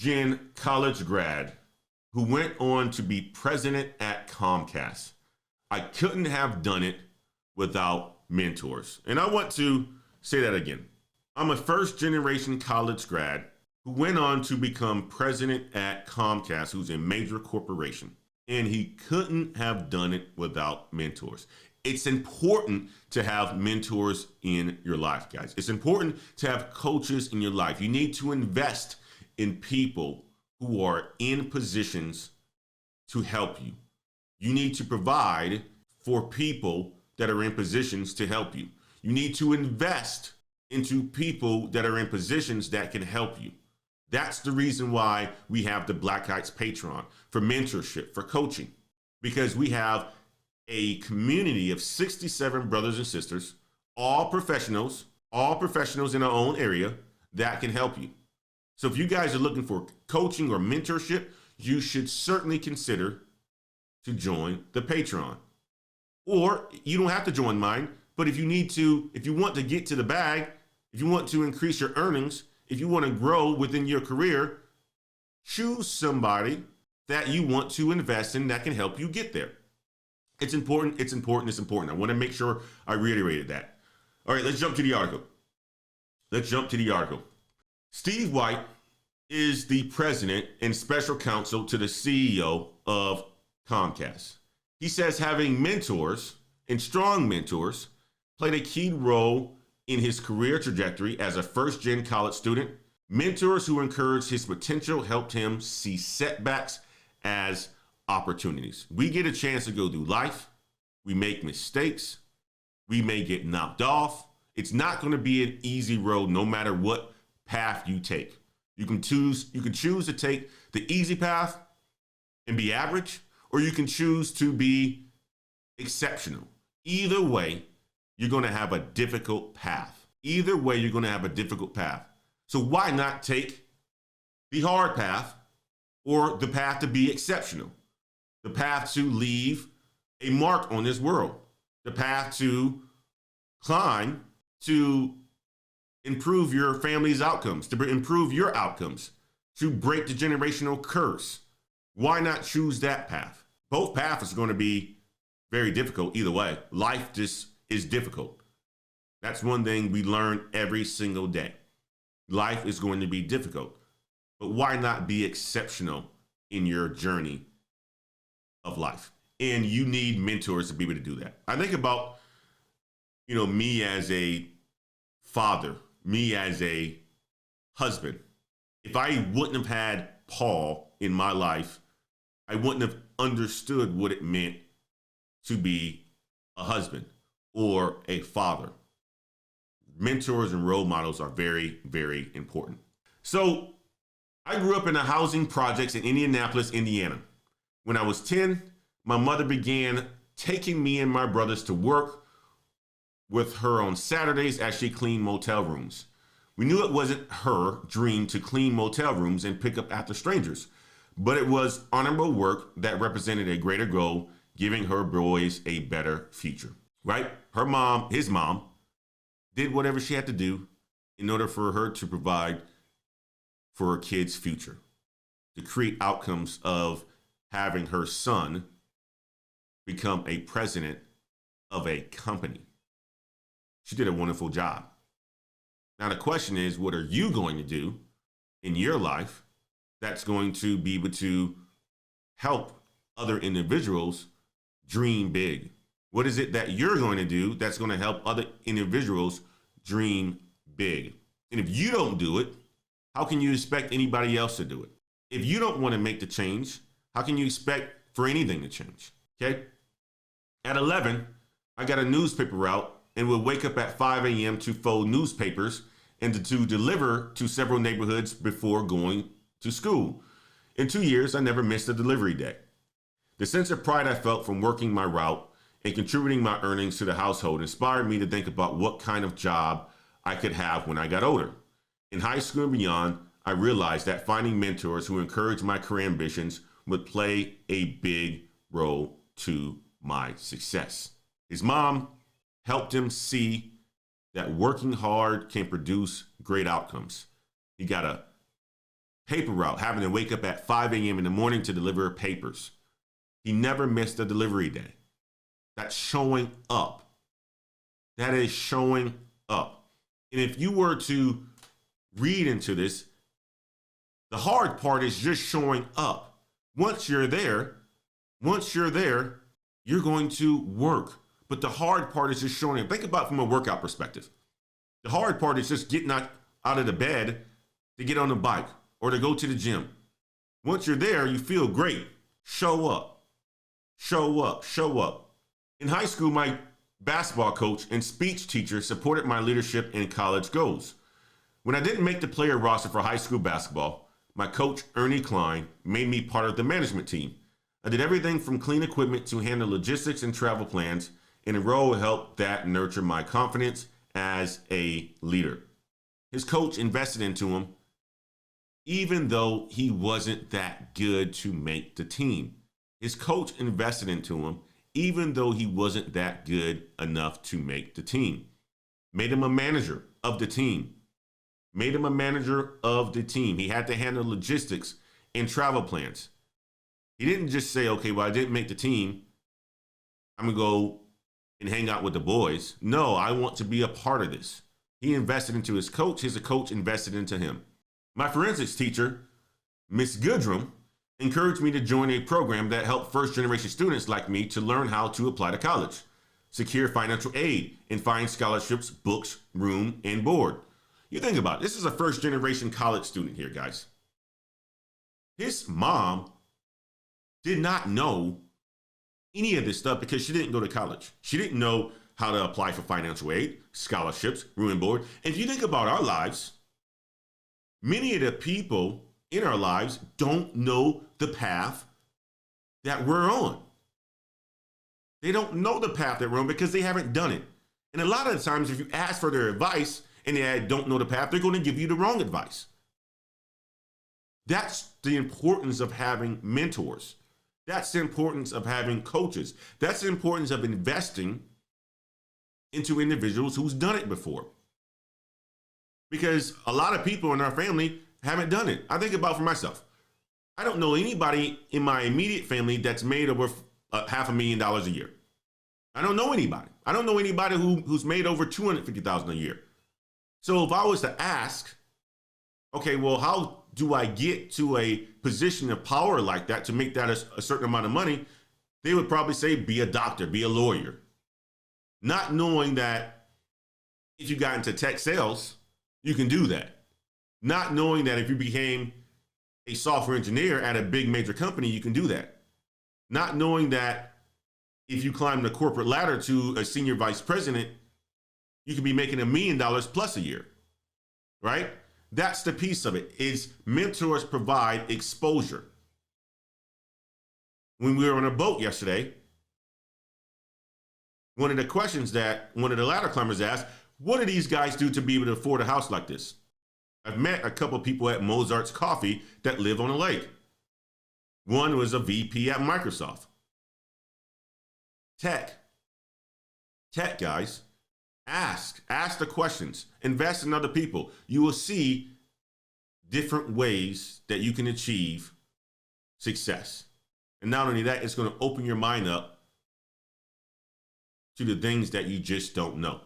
gen college grad who went on to be president at Comcast. I couldn't have done it without mentors. And I want to say that again. I'm a first generation college grad who went on to become president at Comcast, who's a major corporation. And he couldn't have done it without mentors. It's important to have mentors in your life, guys. It's important to have coaches in your life. You need to invest in people who are in positions to help you. You need to provide for people that are in positions to help you. You need to invest into people that are in positions that can help you. That's the reason why we have the Black Heights Patreon for mentorship, for coaching, because we have a community of 67 brothers and sisters, all professionals in our own area that can help you. So if you guys are looking for coaching or mentorship, you should certainly consider to join the Patreon. Or you don't have to join mine, but if you want to get to the bag, if you want to increase your earnings, if you want to grow within your career, choose somebody that you want to invest in that can help you get there. It's important. I want to make sure I reiterated that. All right, let's jump to the article. Steve White is the president and special counsel to the CEO of Comcast. He says having mentors and strong mentors played a key role in his career trajectory as a first-gen college student. Mentors who encouraged his potential helped him see setbacks as opportunities. We get a chance to go through life. We make mistakes. We may get knocked off. It's not going to be an easy road no matter what path you take. You can choose to take the easy path and be average, or you can choose to be exceptional. Either way, you're going to have a difficult path. So why not take the hard path or the path to be exceptional? The path to leave a mark on this world. The path to climb, to improve your family's outcomes, to improve your outcomes, to break the generational curse. Why not choose that path? Both paths are going to be very difficult either way. Life just is difficult. That's one thing we learn every single day. Life is going to be difficult, but why not be exceptional in your journey of life? And you need mentors to be able to do that. I think about, me as a father, me as a husband. If I wouldn't have had Paul in my life, I wouldn't have understood what it meant to be a husband or a father. Mentors and role models are very, very important. So I grew up in the housing projects in Indianapolis, Indiana. When I was 10, my mother began taking me and my brothers to work with her on Saturdays as she cleaned motel rooms. We knew it wasn't her dream to clean motel rooms and pick up after strangers, but it was honorable work that represented a greater goal, giving her boys a better future, right? His mom, did whatever she had to do in order for her to provide for her kids' future, to create outcomes of having her son become a president of a company. She did a wonderful job. Now the question is, what are you going to do in your life that's going to be able to help other individuals dream big? What is it that you're going to do that's going to help other individuals dream big? And if you don't do it, how can you expect anybody else to do it? If you don't want to make the change, how can you expect for anything to change? Okay. At 11, I got a newspaper route and would wake up at 5 a.m. to fold newspapers and to deliver to several neighborhoods before going to school. In 2 years, I never missed a delivery day. The sense of pride I felt from working my route and contributing my earnings to the household inspired me to think about what kind of job I could have when I got older. In high school and beyond, I realized that finding mentors who encouraged my career ambitions would play a big role to my success. His mom helped him see that working hard can produce great outcomes. He got a paper route, having to wake up at 5 a.m. in the morning to deliver papers. He never missed a delivery day. That's showing up. That is showing up. And if you were to read into this, the hard part is just showing up. Once you're there, you're going to work. But the hard part is just showing up. Think about it from a workout perspective. The hard part is just getting out of the bed to get on the bike or to go to the gym. Once you're there, you feel great. Show up. Show up. Show up. In high school, my basketball coach and speech teacher supported my leadership and college goals. When I didn't make the player roster for high school basketball, my coach, Ernie Klein, made me part of the management team. I did everything from clean equipment to handle logistics and travel plans, and enroll helped that nurture my confidence as a leader. His coach invested into him, even though he wasn't that good to make the team. His coach invested into him, even though he wasn't that good enough to make the team. Made him a manager of the team. Made him a manager of the team. He had to handle logistics and travel plans. He didn't just say, okay, well, I didn't make the team. I'm going to go and hang out with the boys. No, I want to be a part of this. He invested into his coach. His coach invested into him. My forensics teacher, Miss Goodrum, encouraged me to join a program that helped first-generation students like me to learn how to apply to college, secure financial aid, and find scholarships, books, room, and board. You think about it. This is a first-generation college student here, guys. His mom did not know any of this stuff because she didn't go to college. She didn't know how to apply for financial aid, scholarships, room and board. And if you think about our lives, many of the people in our lives don't know the path that we're on. They don't know the path that we're on because they haven't done it. And a lot of the times, if you ask for their advice and they don't know the path, they're going to give you the wrong advice. That's the importance of having mentors. That's the importance of having coaches. That's the importance of investing into individuals who's done it before. Because a lot of people in our family haven't done it. I think about for myself. I don't know anybody in my immediate family that's made over $500,000 a year. I don't know anybody. I don't know anybody who's made over $250,000 a year. So if I was to ask, okay, well, how do I get to a position of power like that to make that a certain amount of money? They would probably say, be a doctor, be a lawyer. Not knowing that if you got into tech sales, you can do that. Not knowing that if you became a software engineer at a big major company, you can do that. Not knowing that if you climb the corporate ladder to a senior vice president, you could be making $1 million plus a year, right? That's the piece of it, is mentors provide exposure. When we were on a boat yesterday, one of the questions that one of the ladder climbers asked, what do these guys do to be able to afford a house like this? I've met a couple of people at Mozart's Coffee that live on a lake. One was a VP at Microsoft. Tech guys. Ask the questions, invest in other people. You will see different ways that you can achieve success. And not only that, it's going to open your mind up to the things that you just don't know.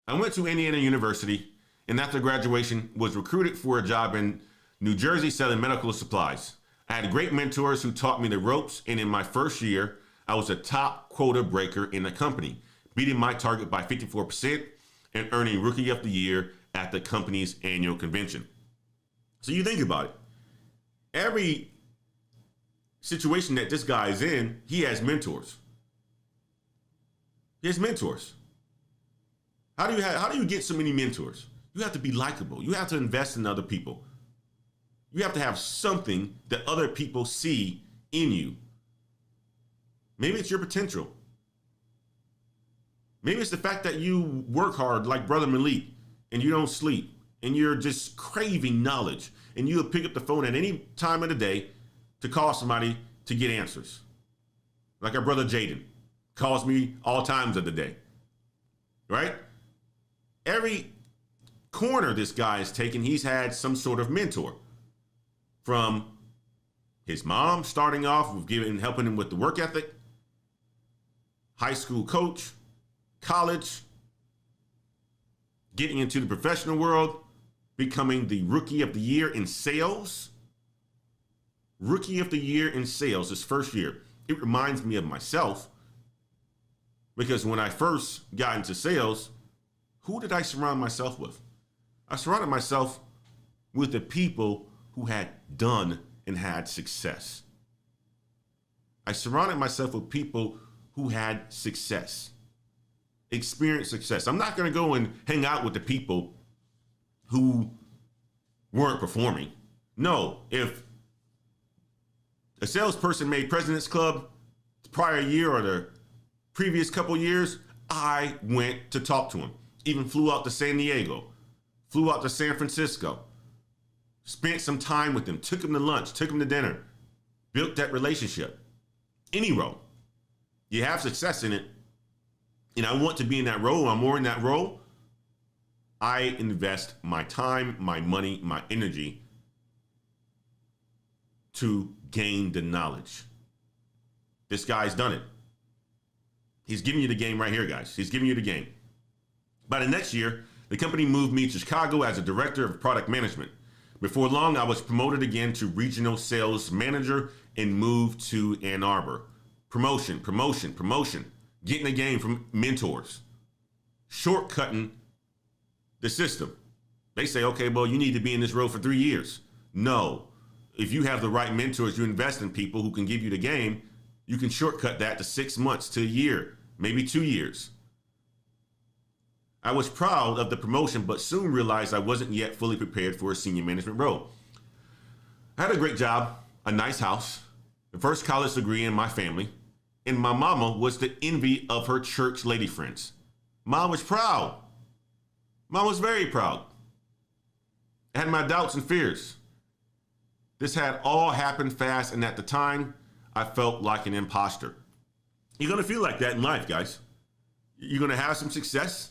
I went to Indiana University and after graduation was recruited for a job in New Jersey selling medical supplies. I had great mentors who taught me the ropes, and in my first year, I was a top quota breaker in the company, beating my target by 54% and earning Rookie of the Year at the company's annual convention. So you think about it. Every situation that this guy is in, he has mentors. He has mentors. How do you get so many mentors? You have to be likable. You have to invest in other people. You have to have something that other people see in you. Maybe it's your potential. Maybe it's the fact that you work hard like Brother Malik and you don't sleep and you're just craving knowledge and you'll pick up the phone at any time of the day to call somebody to get answers. Like our brother Jaden calls me all times of the day, right? Every corner this guy has taken, he's had some sort of mentor. from his mom starting off with helping him with the work ethic, high school coach, college, getting into the professional world, becoming the rookie of the year in sales. Rookie of the year in sales, his first year. It reminds me of myself because when I first got into sales, who did I surround myself with? I surrounded myself with the people who had done and had success. I surrounded myself with people who had success, experienced success. I'm not going to go and hang out with the people who weren't performing. No, if a salesperson made President's Club the prior year or the previous couple years, I went to talk to him. Even flew out to San Diego, flew out to San Francisco, spent some time with him, took him to lunch, took him to dinner, built that relationship. Any role, you have success in it, and I want to be in that role. I'm more in that role. I invest my time, my money, my energy to gain the knowledge. This guy's done it. He's giving you the game right here, guys. He's giving you the game. By the next year, the company moved me to Chicago as a director of product management. Before long, I was promoted again to regional sales manager and moved to Ann Arbor. Promotion, promotion, promotion. Getting the game from mentors. Shortcutting the system. They say, okay, well, you need to be in this role for 3 years. No. If you have the right mentors, you invest in people who can give you the game, you can shortcut that to 6 months to a year, maybe 2 years. I was proud of the promotion, but soon realized I wasn't yet fully prepared for a senior management role. I had a great job, a nice house, the first college degree in my family, and my mama was the envy of her church lady friends. Mom was proud. Mom was very proud. I had my doubts and fears. This had all happened fast, and at the time, I felt like an imposter. You're going to feel like that in life, guys. You're going to have some success.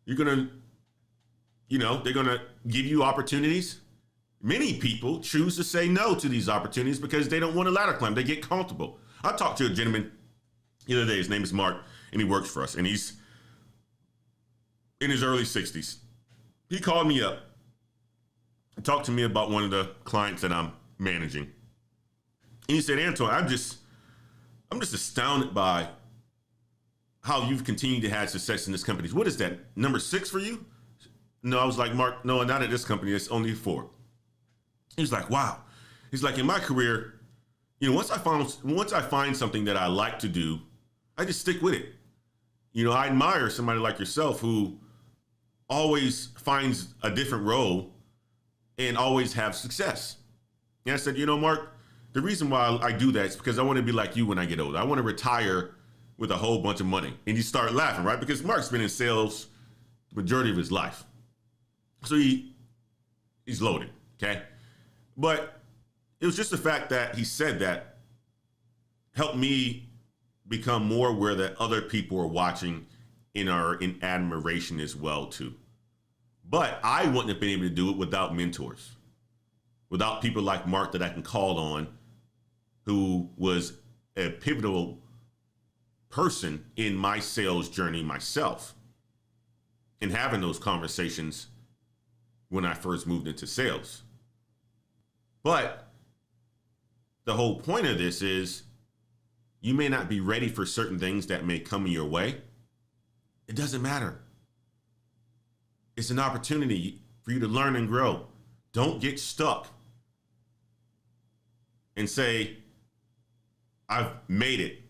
You're going to, they're going to give you opportunities. Many people choose to say no to these opportunities because they don't want a ladder climb. They get comfortable. I talked to a gentleman the other day. His name is Mark, and he works for us, and he's in his early 60s. He called me up and talked to me about one of the clients that I'm managing. And he said, Anton, I'm just astounded by how you've continued to have success in this company. What is that, number 6 for you? No, I was like, Mark, no, not at this company. It's only 4. He's like, wow. He's like, in my career, once I find something that I like to do, I just stick with it. I admire somebody like yourself who always finds a different role and always have success. And I said, Mark, the reason why I do that is because I want to be like you when I get older. I want to retire with a whole bunch of money. And you start laughing, right? Because Mark's been in sales the majority of his life. So he's loaded, okay? But it was just the fact that he said that helped me become more aware that other people are watching and are in admiration as well, too. But I wouldn't have been able to do it without mentors, without people like Mark that I can call on, who was a pivotal person in my sales journey myself, and having those conversations when I first moved into sales. But the whole point of this is you may not be ready for certain things that may come your way. It doesn't matter. It's an opportunity for you to learn and grow. Don't get stuck and say, I've made it.